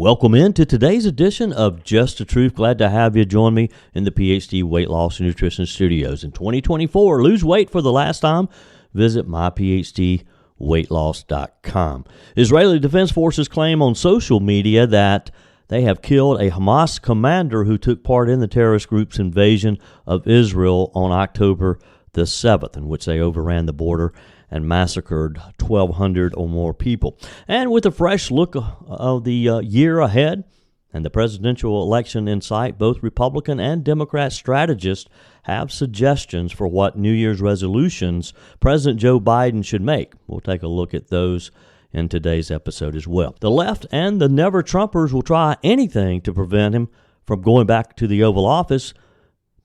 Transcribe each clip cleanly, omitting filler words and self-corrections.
Welcome into today's edition of Just the Truth. Glad to have you join me in the PhD Weight Loss and Nutrition Studios. In 2024, lose weight for the last time. Visit myphdweightloss.com. Israeli Defense Forces claim on social media that they have killed a Hamas commander who took part in the terrorist group's invasion of Israel on October the 7th, in which they overran the border and massacred 1,200 or more people. And with a fresh look of the year ahead and the presidential election in sight, both Republican and Democrat strategists have suggestions for what New Year's resolutions President Joe Biden should make. We'll take a look at those in today's episode as well. The left and the never-Trumpers will try anything to prevent him from going back to the Oval Office,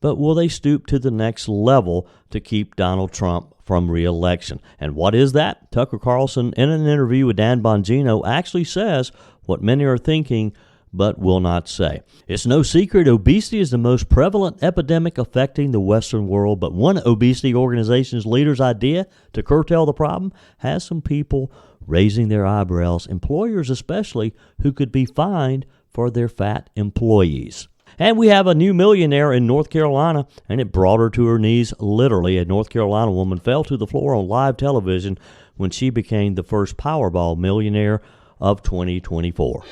but will they stoop to the next level to keep Donald Trump from re-election? And what is that? Tucker Carlson, in an interview with Dan Bongino, actually says what many are thinking but will not say. It's no secret obesity is the most prevalent epidemic affecting the Western world, but one obesity organization's leader's idea to curtail the problem has some people raising their eyebrows, employers especially, who could be fined for their fat employees. And we have a new millionaire in North Carolina, and it brought her to her knees literally. A North Carolina woman fell to the floor on live television when she became the first Powerball millionaire of 2024.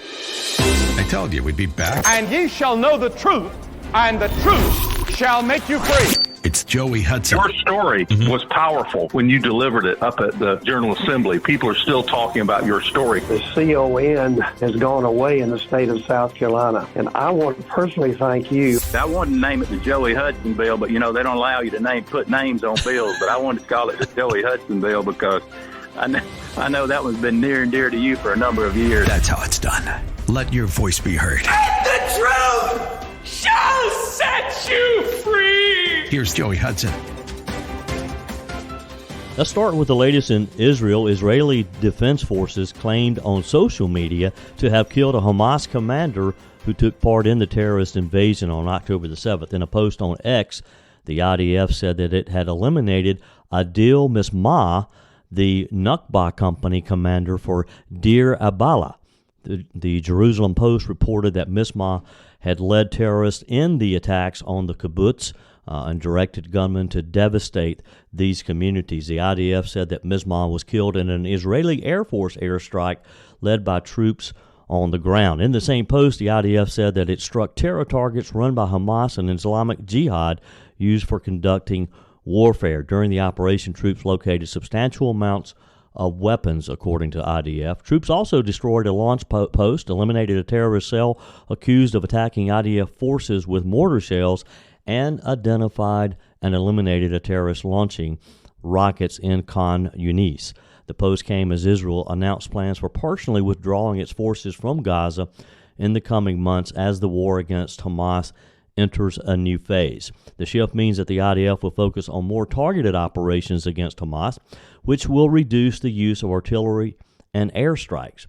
I told you we'd be back. And ye shall know the truth, and the truth shall make you free. It's Joey Hudson. Your story was powerful when you delivered it up at the General Assembly. People are still talking about your story. The CON has gone away in the state of South Carolina, and I want to personally thank you. I wanted to name it the Joey Hudson bill, but, they don't allow you to put names on bills, but I wanted to call it the Joey Hudson bill because I know that one's been near and dear to you for a number of years. That's how it's done. Let your voice be heard. And the truth shall set you free. Here's Joey Hudson. Let's start with the latest in Israel. Israeli Defense Forces claimed on social media to have killed a Hamas commander who took part in the terrorist invasion on October the 7th. In a post on X, the IDF said that it had eliminated Adil Mismah, the Nukba company commander for Deir Abala. The Jerusalem Post reported that Mismah had led terrorists in the attacks on the kibbutz and directed gunmen to devastate these communities. The IDF said that Mismah was killed in an Israeli Air Force airstrike led by troops on the ground. In the same post, the IDF said that it struck terror targets run by Hamas and Islamic Jihad used for conducting warfare. During the operation, troops located substantial amounts of weapons, according to IDF. Troops also destroyed a launch post, eliminated a terrorist cell accused of attacking IDF forces with mortar shells, and identified and eliminated a terrorist launching rockets in Khan Yunis. The post came as Israel announced plans for partially withdrawing its forces from Gaza in the coming months as the war against Hamas enters a new phase. The shift means that the IDF will focus on more targeted operations against Hamas, which will reduce the use of artillery and airstrikes.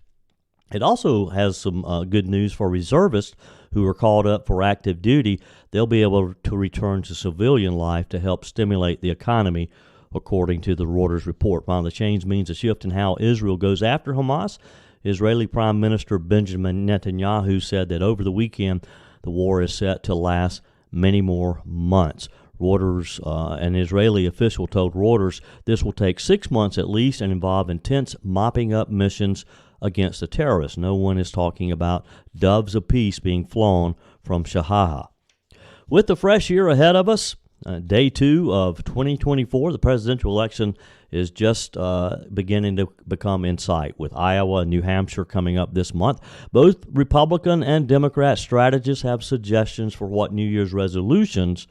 It also has some good news for reservists who are called up for active duty. They'll be able to return to civilian life to help stimulate the economy, according to the Reuters report. While the change means a shift in how Israel goes after Hamas, Israeli Prime Minister Benjamin Netanyahu said that over the weekend, the war is set to last many more months. Reuters, an Israeli official told Reuters this will take 6 months at least and involve intense mopping up missions against the terrorists. No one is talking about doves of peace being flown from Shahaha. With the fresh year ahead of us, day 2 of 2024, the presidential election is just beginning to become in sight, with Iowa and New Hampshire coming up this month. Both Republican and Democrat strategists have suggestions for what New Year's resolutions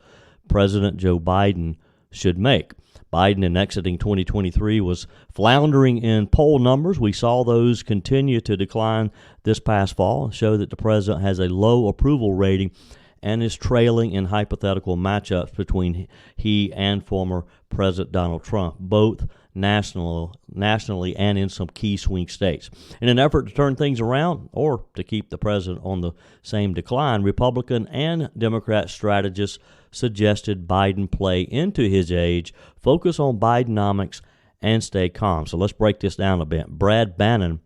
President Joe Biden should make. Biden, in exiting 2023, was floundering in poll numbers. We saw those continue to decline this past fall and show that the president has a low approval rating and is trailing in hypothetical matchups between he and former President Donald Trump, both nationally and in some key swing states. In an effort to turn things around or to keep the president on the same decline, Republican and Democrat strategists suggested Biden play into his age, focus on Bidenomics, and stay calm. So let's break this down a bit. Brad Bannon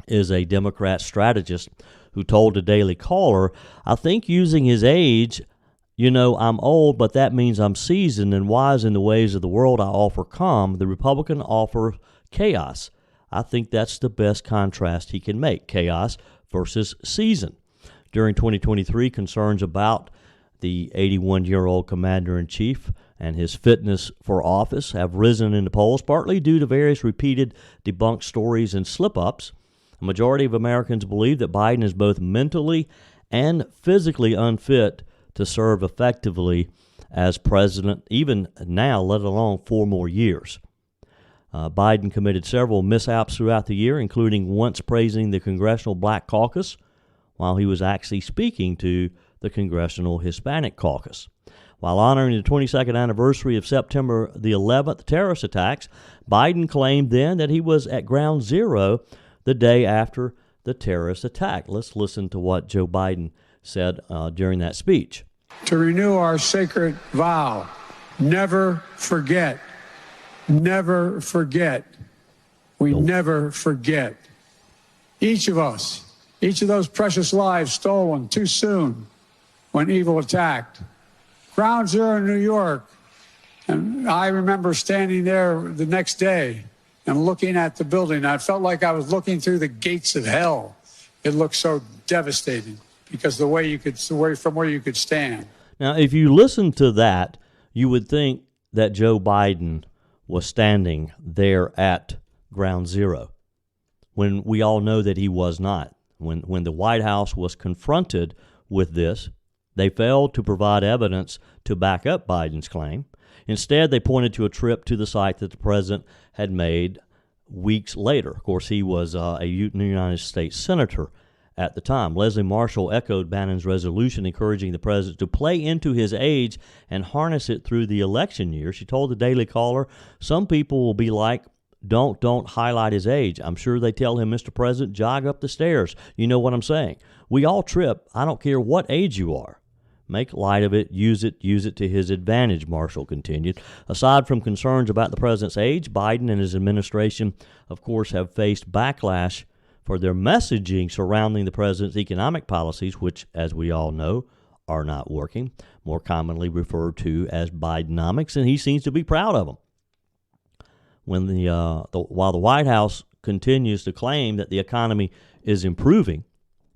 is a Democrat strategist who told the Daily Caller, "I think using his age, I'm old, but that means I'm seasoned and wise in the ways of the world. I offer calm. The Republican offers chaos. I think that's the best contrast he can make, chaos versus season." During 2023, concerns about the 81-year-old commander-in-chief and his fitness for office have risen in the polls, partly due to various repeated debunked stories and slip-ups. A majority of Americans believe that Biden is both mentally and physically unfit to serve effectively as president, even now, let alone 4 more years. Biden committed several mishaps throughout the year, including once praising the Congressional Black Caucus while he was actually speaking to the Congressional Hispanic Caucus. While honoring the 22nd anniversary of September the 11th terrorist attacks, Biden claimed then that he was at ground zero the day after the terrorist attack. Let's listen to what Joe Biden said during that speech. To renew our sacred vow, never forget, never forget. We never forget. Each of us, each of those precious lives stolen too soon when evil attacked. Ground Zero in New York, and I remember standing there the next day and looking at the building. I felt like I was looking through the gates of hell. It looked so devastating because from where you could stand. Now, if you listen to that, you would think that Joe Biden was standing there at Ground Zero, when we all know that he was not. When the White House was confronted with this, they failed to provide evidence to back up Biden's claim. Instead, they pointed to a trip to the site that the president had made weeks later. Of course, he was a United States senator at the time. Leslie Marshall echoed Bannon's resolution encouraging the president to play into his age and harness it through the election year. She told the Daily Caller, "Some people will be like, don't highlight his age. I'm sure they tell him, Mr. President, jog up the stairs. You know what I'm saying. We all trip. I don't care what age you are. Make light of it, use it to his advantage," Marshall continued. Aside from concerns about the president's age, Biden and his administration, of course, have faced backlash for their messaging surrounding the president's economic policies, which, as we all know, are not working, more commonly referred to as Bidenomics, and he seems to be proud of them. When while the White House continues to claim that the economy is improving,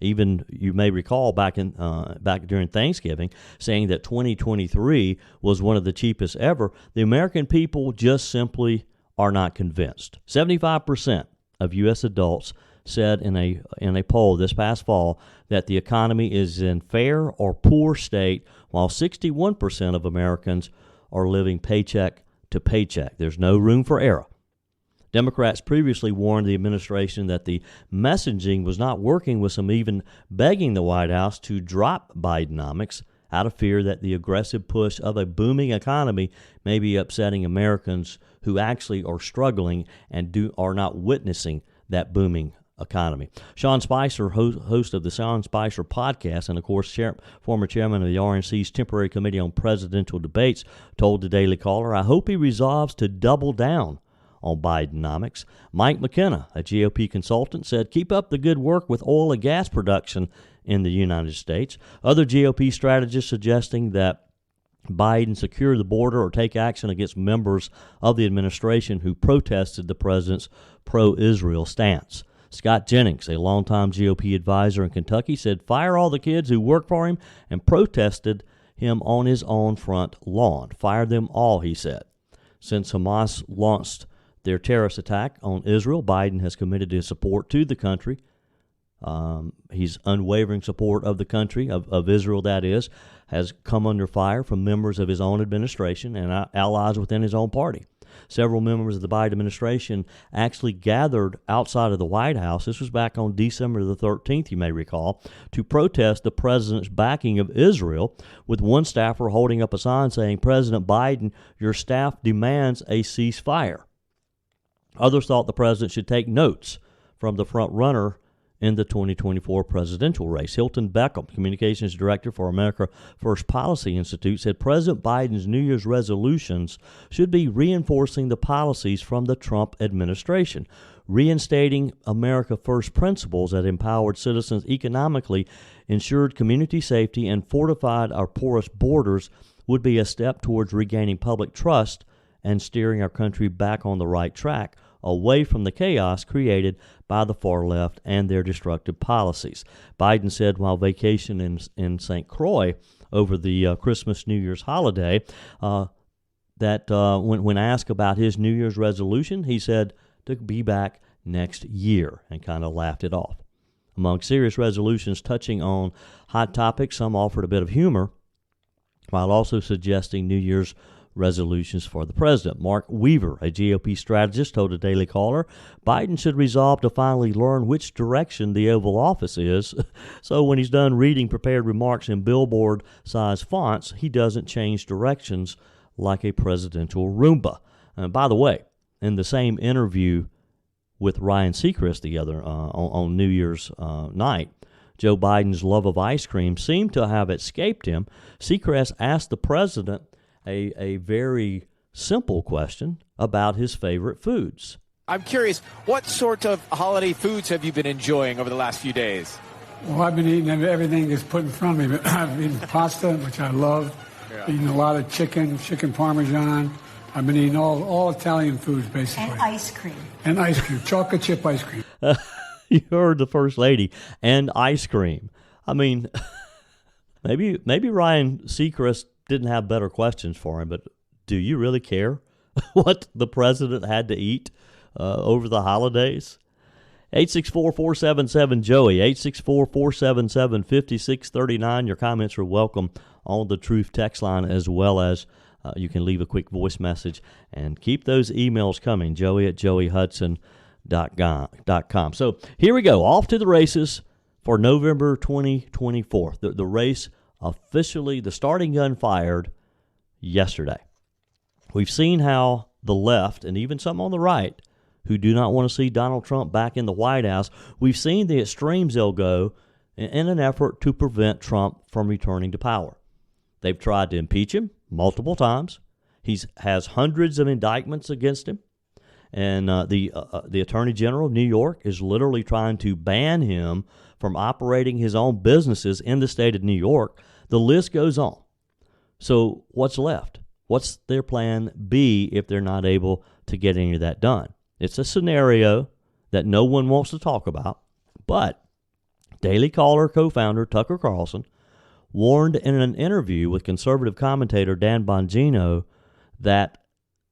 even you may recall back during Thanksgiving, saying that 2023 was one of the cheapest ever, the American people just simply are not convinced. 75% of U.S. adults said in a poll this past fall that the economy is in fair or poor state, while 61% of Americans are living paycheck to paycheck. There's no room for error. Democrats previously warned the administration that the messaging was not working, with some even begging the White House to drop Bidenomics out of fear that the aggressive push of a booming economy may be upsetting Americans who actually are struggling and are not witnessing that booming economy. Sean Spicer, host of the Sean Spicer podcast, and of course former chairman of the RNC's Temporary Committee on Presidential Debates, told the Daily Caller, "I hope he resolves to double down on Bidenomics." Mike McKenna, a GOP consultant, said, "Keep up the good work with oil and gas production in the United States." Other GOP strategists suggesting that Biden secure the border or take action against members of the administration who protested the president's pro-Israel stance. Scott Jennings, a longtime GOP advisor in Kentucky, said fire all the kids who work for him and protested him on his own front lawn. Fire them all, he said. Since Hamas launched their terrorist attack on Israel, Biden has committed his support to the country. His unwavering support of the country, of Israel that is, has come under fire from members of his own administration and allies within his own party. Several members of the Biden administration actually gathered outside of the White House. This was back on December the 13th, you may recall, to protest the president's backing of Israel, with one staffer holding up a sign saying, "President Biden, your staff demands a ceasefire." Others thought the president should take notes from the front runner in the 2024 presidential race. Hilton Beckham, communications director for America First Policy Institute, said President Biden's New Year's resolutions should be reinforcing the policies from the Trump administration. reinstating America First principles that empowered citizens economically, ensured community safety, and fortified our porous borders would be a step towards regaining public trust and steering our country back on the right track, away from the chaos created by the far left and their destructive policies. Biden said while vacationing in St. Croix over the Christmas-New Year's holiday that when asked about his New Year's resolution, he said to be back next year and kind of laughed it off. Among serious resolutions touching on hot topics, some offered a bit of humor while also suggesting New Year's resolutions for the president. Mark Weaver, a GOP strategist, told a Daily Caller, Biden should resolve to finally learn which direction the Oval Office is, so when he's done reading prepared remarks in billboard-sized fonts, he doesn't change directions like a presidential Roomba. And by the way, in the same interview with Ryan Seacrest the other on New Year's night, Joe Biden's love of ice cream seemed to have escaped him. Seacrest asked the president a very simple question about his favorite foods. I'm curious, what sort of holiday foods have you been enjoying over the last few days? Well, I've been eating everything that's put in front of me. I've eaten pasta, which I love. Eating a lot of chicken parmesan. I've been eating all Italian foods, basically. And ice cream. And ice cream, chocolate chip ice cream. You heard the First Lady, and ice cream. I mean, maybe Ryan Seacrest didn't have better questions for him, but do you really care what the president had to eat over the holidays? 864-477-JOEY, 864-477-5639. Your comments are welcome on the Truth text line, as well as you can leave a quick voice message. And keep those emails coming, joey@joeyhudson.com. So here we go, off to the races for November 2024. The race officially, the starting gun fired yesterday. We've seen how the left, and even some on the right, who do not want to see Donald Trump back in the White House, we've seen the extremes they'll go in an effort to prevent Trump from returning to power. They've tried to impeach him multiple times. He has hundreds of indictments against him. And the Attorney General of New York is literally trying to ban him from operating his own businesses in the state of New York. The list goes on. So what's left? What's their plan B if they're not able to get any of that done? It's a scenario that no one wants to talk about, but Daily Caller co-founder Tucker Carlson warned in an interview with conservative commentator Dan Bongino that,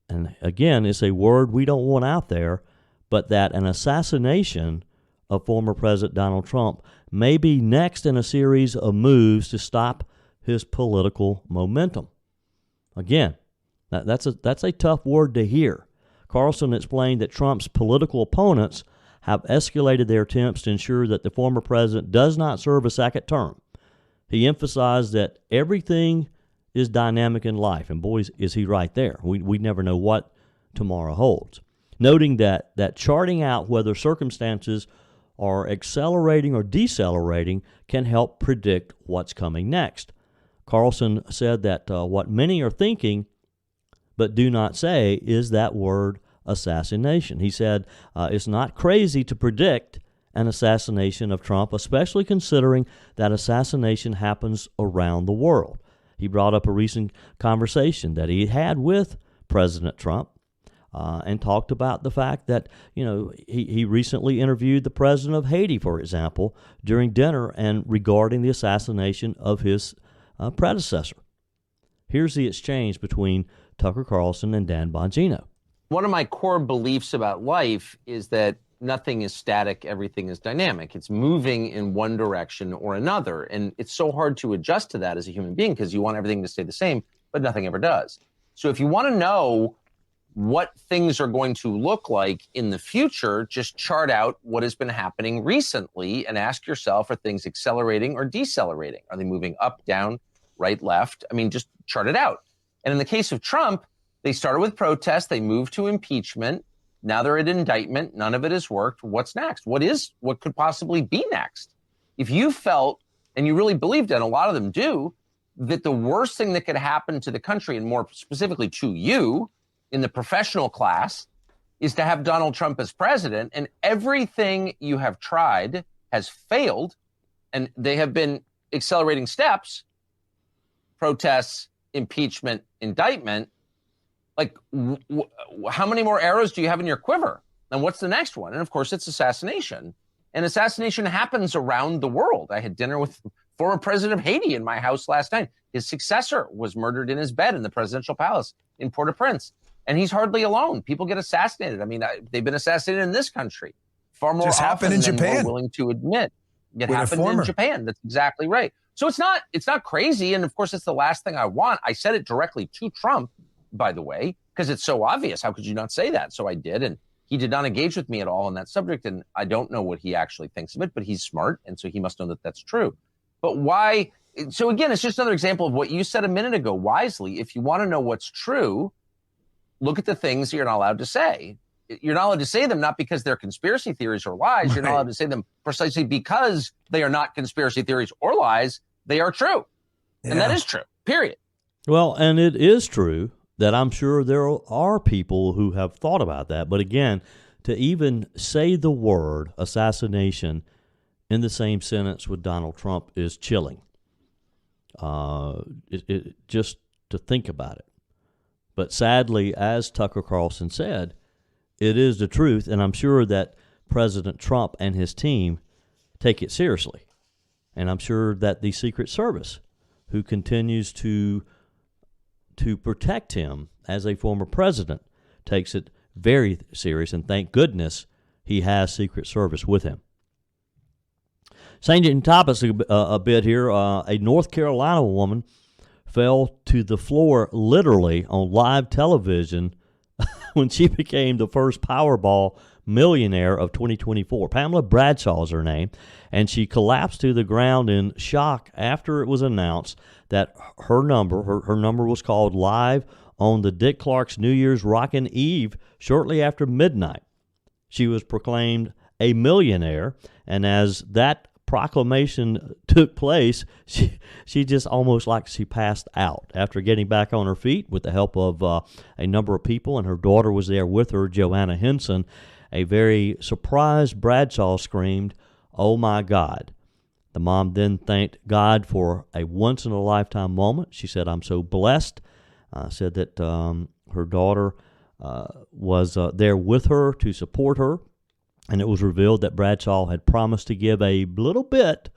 and again, it's a word we don't want out there, but that an assassination of former President Donald Trump may be next in a series of moves to stop his political momentum. Again, that's a tough word to hear. Carlson explained that Trump's political opponents have escalated their attempts to ensure that the former president does not serve a second term. He emphasized that everything is dynamic in life, and boy, is he right there. We never know what tomorrow holds. Noting that charting out whether circumstances are accelerating or decelerating can help predict what's coming next. Carlson said that what many are thinking but do not say is that word assassination. He said it's not crazy to predict an assassination of Trump, especially considering that assassination happens around the world. He brought up a recent conversation that he had with President Trump and talked about the fact that, he recently interviewed the president of Haiti, for example, during dinner and regarding the assassination of his predecessor. Here's the exchange between Tucker Carlson and Dan Bongino. One of my core beliefs about life is that nothing is static, everything is dynamic. It's moving in one direction or another. And it's so hard to adjust to that as a human being because you want everything to stay the same, but nothing ever does. So if you want to know what things are going to look like in the future, just chart out what has been happening recently and ask yourself, are things accelerating or decelerating? Are they moving up, down, right, left? I mean, just chart it out. And in the case of Trump, they started with protests, they moved to impeachment. Now they're at indictment. None of it has worked. What's next? What could possibly be next? If you felt, and you really believed, and a lot of them do, that the worst thing that could happen to the country, and more specifically to you in the professional class, is to have Donald Trump as president, and everything you have tried has failed, and they have been accelerating steps, protests, impeachment, indictment. Like, how many more arrows do you have in your quiver? And what's the next one? And of course, it's assassination. And assassination happens around the world. I had dinner with former president of Haiti in my house last night. His successor was murdered in his bed in the presidential palace in Port-au-Prince. And he's hardly alone. People get assassinated. I mean, they've been assassinated in this country far more often than we're willing to admit. It happened in Japan. That's exactly right. So it's not crazy. And of course, it's the last thing I want. I said it directly to Trump, by the way, because it's so obvious. How could you not say that? So I did. And he did not engage with me at all on that subject. And I don't know what he actually thinks of it, but he's smart. And so he must know that that's true. But why? So again, it's just another example of what you said a minute ago wisely. If you want to know what's true, look at the things you're not allowed to say. You're not allowed to say them not because they're conspiracy theories or lies. Right. You're not allowed to say them precisely because they are not conspiracy theories or lies. They are true. Yeah. And that is true, period. Well, and it is true that I'm sure there are people who have thought about that. But again, to even say the word assassination in the same sentence with Donald Trump is chilling. Just to think about it. But sadly, as Tucker Carlson said, it is the truth, and I'm sure that President Trump and his team take it seriously. And I'm sure that the Secret Service, who continues to protect him as a former president, takes it very serious, and thank goodness he has Secret Service with him. Changing topics a bit here, a North Carolina woman fell to the floor literally on live television when she became the first Powerball millionaire of 2024. Pamela Bradshaw is her name, and she collapsed to the ground in shock after it was announced that her number was called live on the Dick Clark's New Year's Rockin' Eve shortly after midnight. She was proclaimed a millionaire, and as that proclamation took place, she just almost like she passed out after getting back on her feet with the help of a number of people, and her daughter was there with her, Joanna Henson. A very surprised Bradshaw screamed, "Oh my God." The mom then thanked God for a once-in-a-lifetime moment. She said, "I'm so blessed." Said that her daughter was there with her to support her. And it was revealed that Bradshaw had promised to give a little bit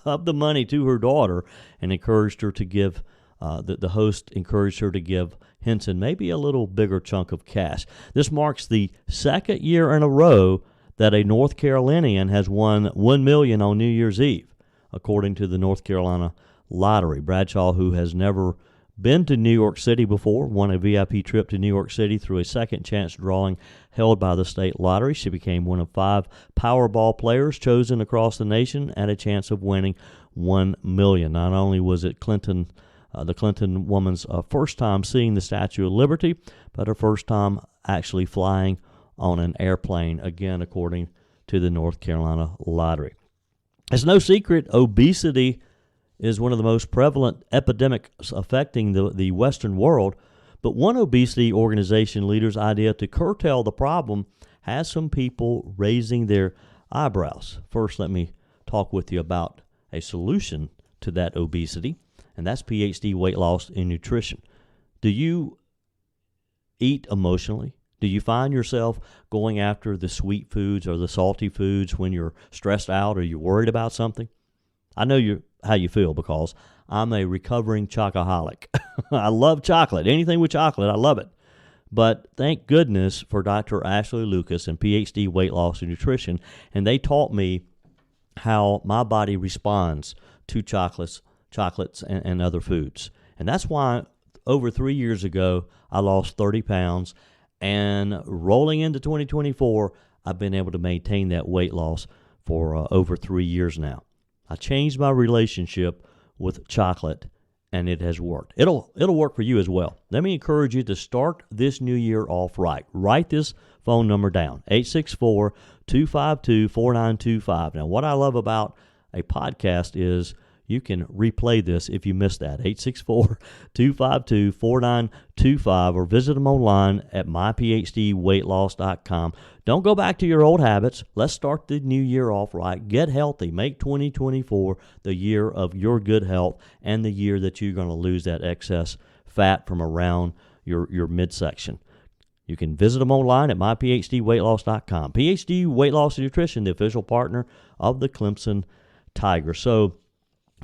of the money to her daughter and encouraged her to give, the host encouraged her to give Henson maybe a little bigger chunk of cash. This marks the second year in a row that a North Carolinian has won $1 million on New Year's Eve, according to the North Carolina Lottery. Bradshaw, who has never been to New York City before, won a VIP trip to New York City through a second chance drawing held by the state lottery. She became one of 5 Powerball players chosen across the nation at a chance of winning $1 million. Not only was it the Clinton woman's first time seeing the Statue of Liberty, but her first time actually flying on an airplane, again, according to the North Carolina Lottery. It's no secret obesity is one of the most prevalent epidemics affecting the Western world, but one obesity organization leader's idea to curtail the problem has some people raising their eyebrows. First, let me talk with you about a solution to that obesity, and that's PhD weight loss and nutrition. Do you eat emotionally? Do you find yourself going after the sweet foods or the salty foods when you're stressed out or you're worried about something? I know how you feel because I'm a recovering chocoholic. I love chocolate. Anything with chocolate, I love it. But thank goodness for Dr. Ashley Lucas and PhD Weight Loss and Nutrition, and they taught me how my body responds to chocolates and other foods. And that's why over 3 years ago, I lost 30 pounds, and rolling into 2024, I've been able to maintain that weight loss for over 3 years now. I changed my relationship with chocolate, and it has worked. It'll work for you as well. Let me encourage you to start this new year off right. Write this phone number down, 864-252-4925. Now, what I love about a podcast is you can replay this if you missed that. 864-252-4925 or visit them online at myphdweightloss.com. Don't go back to your old habits. Let's start the new year off right. Get healthy. Make 2024 the year of your good health and the year that you're going to lose that excess fat from around your midsection. You can visit them online at myphdweightloss.com. PhD Weight Loss and Nutrition, the official partner of the Clemson Tiger. So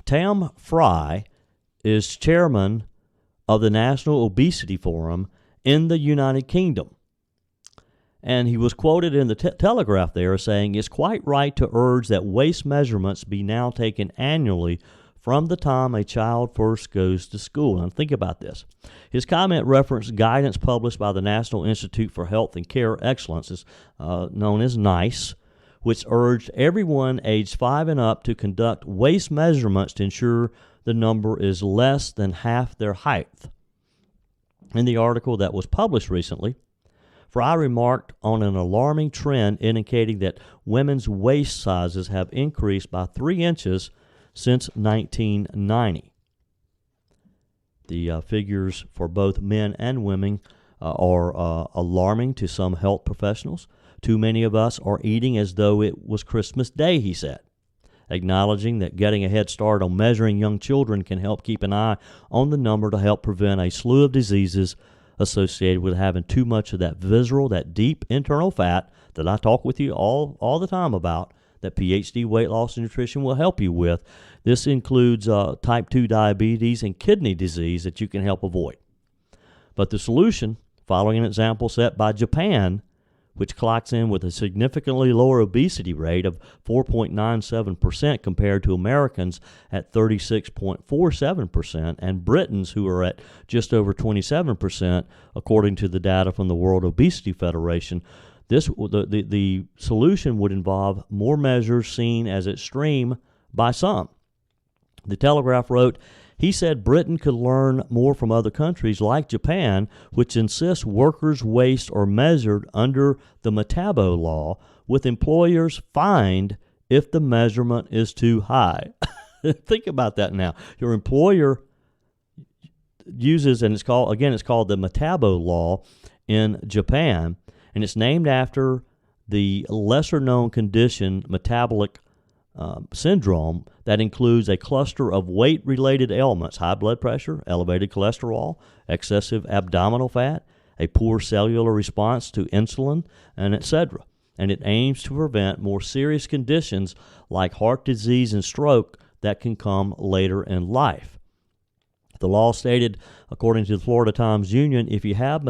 Tam Fry is chairman of the National Obesity Forum in the United Kingdom. And he was quoted in the Telegraph there as saying, "It's quite right to urge that waist measurements be now taken annually from the time a child first goes to school." And think about this. His comment referenced guidance published by the National Institute for Health and Care Excellence, known as NICE, which urged everyone aged 5 and up to conduct waist measurements to ensure the number is less than half their height. In the article that was published recently, Fry remarked on an alarming trend indicating that women's waist sizes have increased by 3 inches since 1990. The figures for both men and women are alarming to some health professionals. Too many of us are eating as though it was Christmas Day, he said, acknowledging that getting a head start on measuring young children can help keep an eye on the number to help prevent a slew of diseases associated with having too much of that visceral, that deep internal fat that I talk with you all the time about, that PhD Weight Loss and Nutrition will help you with. This includes type 2 diabetes and kidney disease that you can help avoid. But the solution, following an example set by Japan, which clocks in with a significantly lower obesity rate of 4.97% compared to Americans at 36.47%, and Britons who are at just over 27%, according to the data from the World Obesity Federation. The solution would involve more measures seen as extreme by some. The Telegraph wrote, he said Britain could learn more from other countries like Japan, which insists workers' waist are measured under the Metabo law, with employers fined if the measurement is too high. Think about that now. Your employer uses, and it's called the Metabo law in Japan, and it's named after the lesser-known condition, metabolic syndrome, that includes a cluster of weight-related ailments: high blood pressure, elevated cholesterol, excessive abdominal fat, a poor cellular response to insulin, and etc. And it aims to prevent more serious conditions like heart disease and stroke that can come later in life. The law stated, according to the Florida Times-Union, if you have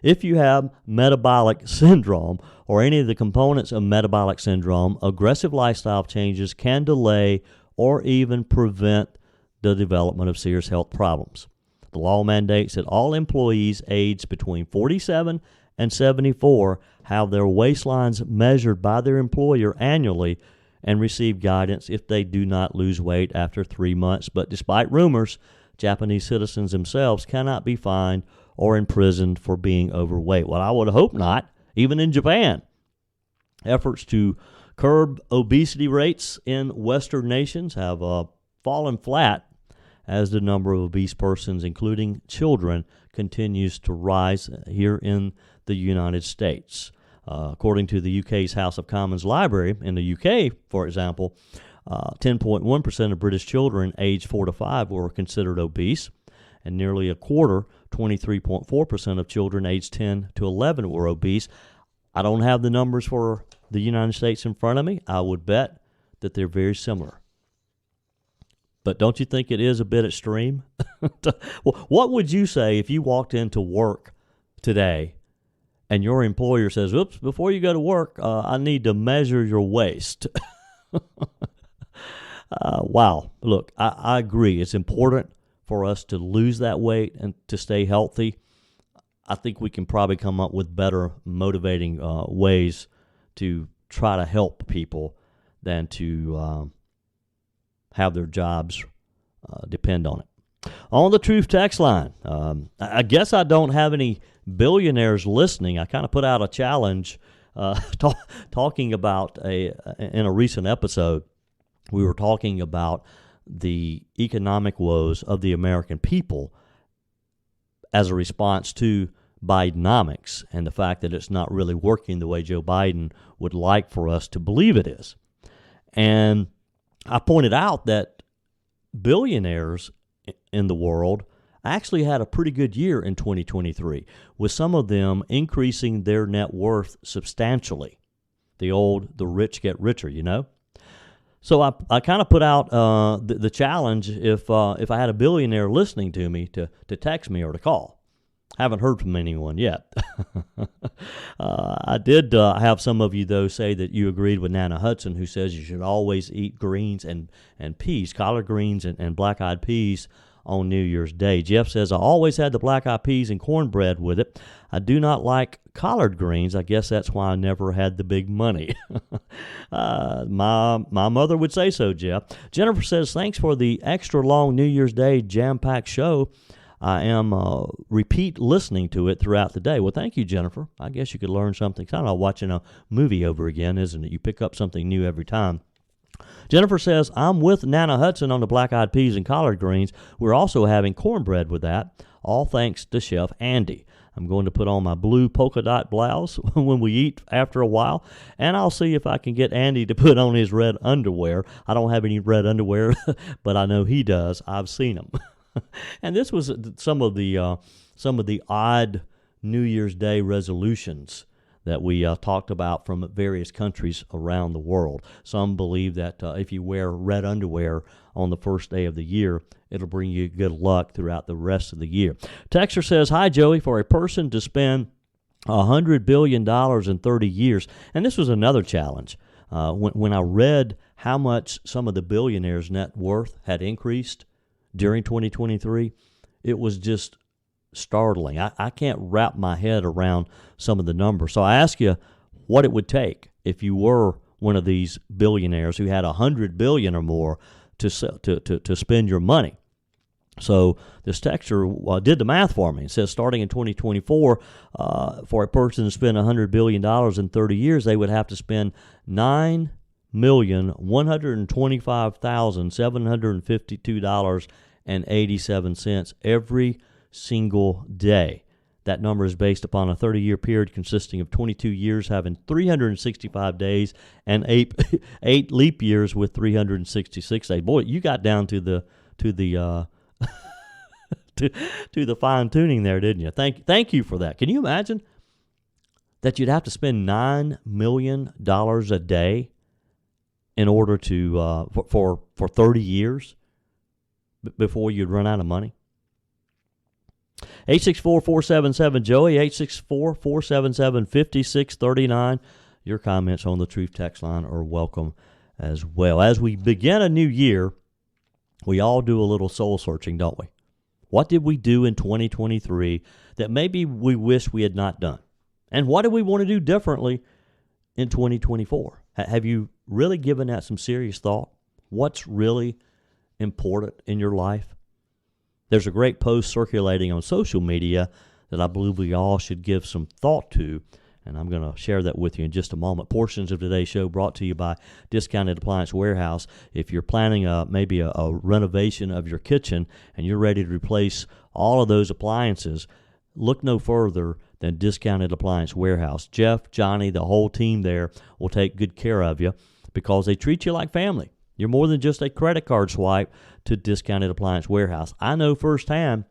If you have metabolic syndrome or any of the components of metabolic syndrome, aggressive lifestyle changes can delay or even prevent the development of serious health problems. The law mandates that all employees aged between 47 and 74 have their waistlines measured by their employer annually and receive guidance if they do not lose weight after 3 months. But despite rumors, Japanese citizens themselves cannot be fined or imprisoned for being overweight. Well, I would hope not, even in Japan. Efforts to curb obesity rates in Western nations have fallen flat as the number of obese persons, including children, continues to rise here in the United States. According to the UK's House of Commons Library, in the UK, for example, 10.1% of British children aged 4 to 5 were considered obese, and nearly a quarter, 23.4% of children aged 10 to 11 were obese. I don't have the numbers for the United States in front of me. I would bet that they're very similar. But don't you think it is a bit extreme? What would you say if you walked into work today and your employer says, oops, before you go to work, I need to measure your waist? Wow. Look, I agree. It's important for us to lose that weight and to stay healthy. I think we can probably come up with better motivating ways to try to help people than to have their jobs depend on it. On the Truth text line, I guess I don't have any billionaires listening. I kind of put out a challenge talking about in a recent episode, we were talking about the economic woes of the American people as a response to Bidenomics and the fact that it's not really working the way Joe Biden would like for us to believe it is. And I pointed out that billionaires in the world actually had a pretty good year in 2023, with some of them increasing their net worth substantially. The rich get richer, you know? So I kind of put out the challenge if I had a billionaire listening to me to text me or to call. Haven't heard from anyone yet. I did have some of you, though, say that you agreed with Nana Hudson, who says you should always eat greens and peas, collard greens and black-eyed peas on New Year's Day. Jeff says, I always had the black-eyed peas and cornbread with it. I do not like collard greens. I guess that's why I never had the big money. My mother would say so, Jeff. Jennifer says, thanks for the extra long New Year's Day jam-packed show. I am repeat listening to it throughout the day. Well, thank you, Jennifer. I guess you could learn something. It's kind of like watching a movie over again, isn't it? You pick up something new every time. Jennifer says, I'm with Nana Hudson on the black-eyed peas and collard greens. We're also having cornbread with that, all thanks to Chef Andy. I'm going to put on my blue polka dot blouse when we eat after a while, and I'll see if I can get Andy to put on his red underwear. I don't have any red underwear, but I know he does. I've seen him. And this was some of the odd New Year's Day resolutions that we talked about from various countries around the world. Some believe that if you wear red underwear on the first day of the year, it'll bring you good luck throughout the rest of the year. Texter says, hi, Joey, for a person to spend $100 billion in 30 years, and this was another challenge. When I read how much some of the billionaires' net worth had increased during 2023, it was just startling. I can't wrap my head around some of the numbers. So I ask you what it would take if you were one of these billionaires who had $100 billion or more to spend your money. So this texter did the math for me. It says starting in 2024, for a person to spend $100 billion in 30 years, they would have to spend $9,125,752.87 every single day. That number is based upon a 30-year period consisting of 22 years having 365 days and eight leap years with 366 days. Boy, you got down to the to the fine tuning there, didn't you? Thank you for that. Can you imagine that you'd have to spend $9 million a day in order to for 30 years before you'd run out of money? 864-477-JOEY, 864-477-5639. Your comments on the Truth Text line are welcome as well. As we begin a new year, we all do a little soul searching, don't we? What did we do in 2023 that maybe we wish we had not done? And what do we want to do differently in 2024? Have you really given that some serious thought? What's really important in your life? There's a great post circulating on social media that I believe we all should give some thought to, and I'm going to share that with you in just a moment. Portions of today's show brought to you by Discounted Appliance Warehouse. If you're planning maybe a renovation of your kitchen and you're ready to replace all of those appliances, look no further than Discounted Appliance Warehouse. Jeff, Johnny, the whole team there will take good care of you because they treat you like family. You're more than just a credit card swipe to Discounted Appliance Warehouse. I know firsthand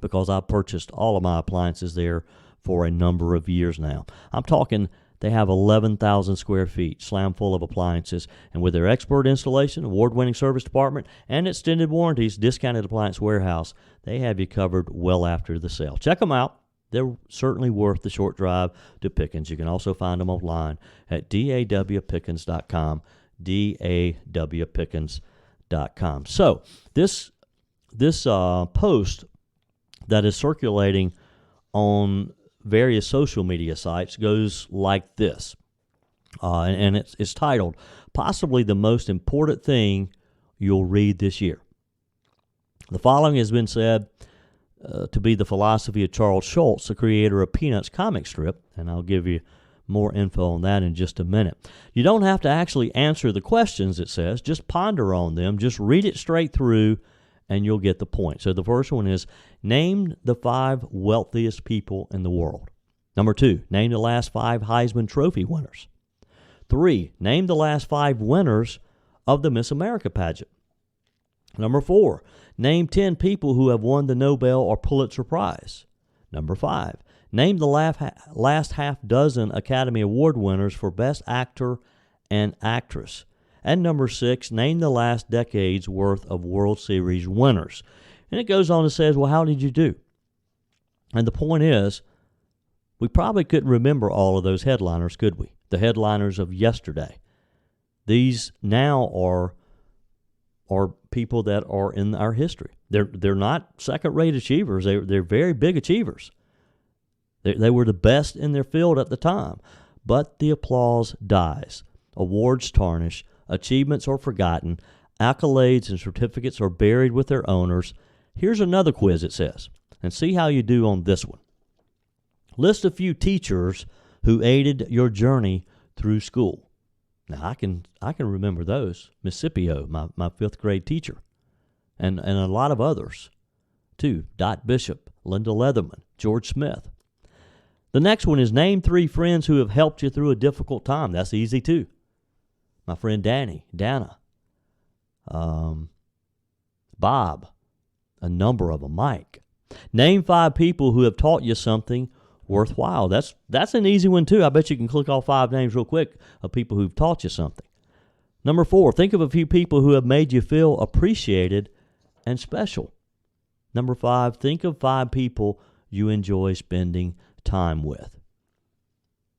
because I've purchased all of my appliances there for a number of years now. I'm talking they have 11,000 square feet, slam full of appliances, and with their expert installation, award-winning service department, and extended warranties, Discounted Appliance Warehouse, they have you covered well after the sale. Check them out. They're certainly worth the short drive to Pickens. You can also find them online at dawpickens.com. dawpickens.com. So this post that is circulating on various social media sites goes like this, and it's titled, Possibly the Most Important Thing You'll Read This Year. The following has been said to be the philosophy of Charles Schulz, the creator of Peanuts comic strip, and I'll give you More info on that in just a minute. You don't have to actually answer the questions, it says. Just ponder on them. Just read it straight through, and you'll get the point. So the first one is, name the 5 wealthiest people in the world. Number 2, name the last 5 Heisman Trophy winners. 3, name the last 5 winners of the Miss America pageant. Number 4, name 10 people who have won the Nobel or Pulitzer Prize. Number 5, name the last half dozen Academy Award winners for Best Actor and Actress. And number 6, name the last decade's worth of World Series winners. And it goes on and says, well, how did you do? And the point is, we probably couldn't remember all of those headliners, could we? The headliners of yesterday. These now are people that are in our history. They're not second-rate achievers. They're very big achievers. They were the best in their field at the time. But the applause dies. Awards tarnish. Achievements are forgotten. Accolades and certificates are buried with their owners. Here's another quiz, it says, and see how you do on this one. List a few teachers who aided your journey through school. Now, I can remember those. Miss Scipio, my 5th grade teacher, and a lot of others, too. Dot Bishop, Linda Leatherman, George Smith. The next one is, name 3 friends who have helped you through a difficult time. That's easy, too. My friend Danny, Dana, Bob, a number of them, Mike. Name 5 people who have taught you something worthwhile. That's an easy one, too. I bet you can click all 5 names real quick of people who've taught you something. Number 4, think of a few people who have made you feel appreciated and special. Number 5, think of 5 people you enjoy spending time with.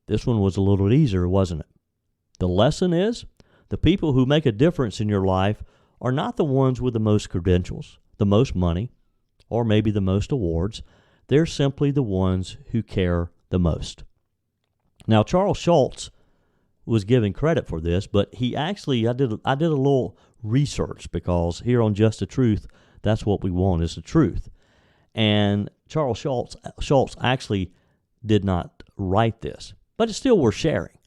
This one was a little easier, wasn't it? The lesson is, the people who make a difference in your life are not the ones with the most credentials, the most money, or maybe the most awards. They're simply the ones who care the most. Now, Charles Schulz was given credit for this, but he actually, I did a little research, because here on Just the Truth, that's what we want, is the truth. And Charles Schulz actually did not write this, but it's still worth sharing.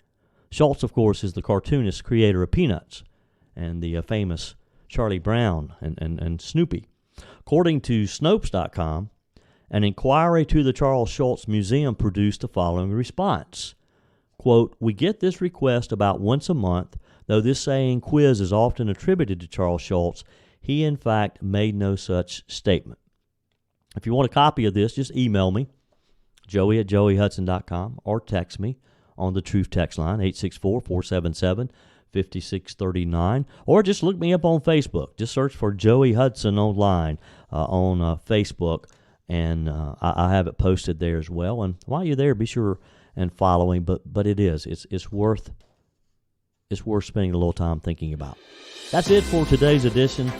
Schulz, of course, is the cartoonist creator of Peanuts and the famous Charlie Brown and Snoopy. According to Snopes.com, an inquiry to the Charles Schulz Museum produced the following response. Quote, we get this request about once a month, though this saying quiz is often attributed to Charles Schulz. He, in fact, made no such statement. If you want a copy of this, just email me, joey@joeyhudson.com, or text me on the Truth text line, 864-477-5639, or just look me up on Facebook. Just search for Joey Hudson online on Facebook, and I have it posted there as well. And while you're there, be sure and following. But it's worth spending a little time thinking about. That's it for today's edition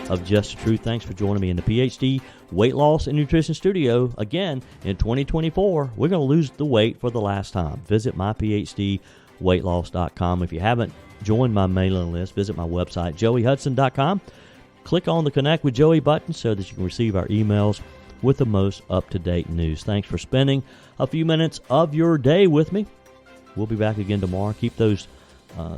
of Just the Truth. Thanks for joining me in the PhD Weight Loss and Nutrition Studio. Again, in 2024, we're going to lose the weight for the last time. Visit myphdweightloss.com. If you haven't joined my mailing list, visit my website, joeyhudson.com. Click on the Connect with Joey button so that you can receive our emails with the most up-to-date news. Thanks for spending a few minutes of your day with me. We'll be back again tomorrow. Keep those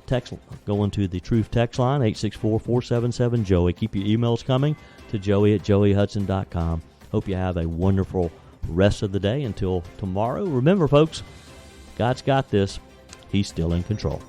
text going to the Truth text line, 864-477-JOEY. Keep your emails coming to joey@joeyhudson.com. Hope you have a wonderful rest of the day. Until tomorrow, remember, folks, God's got this. He's still in control.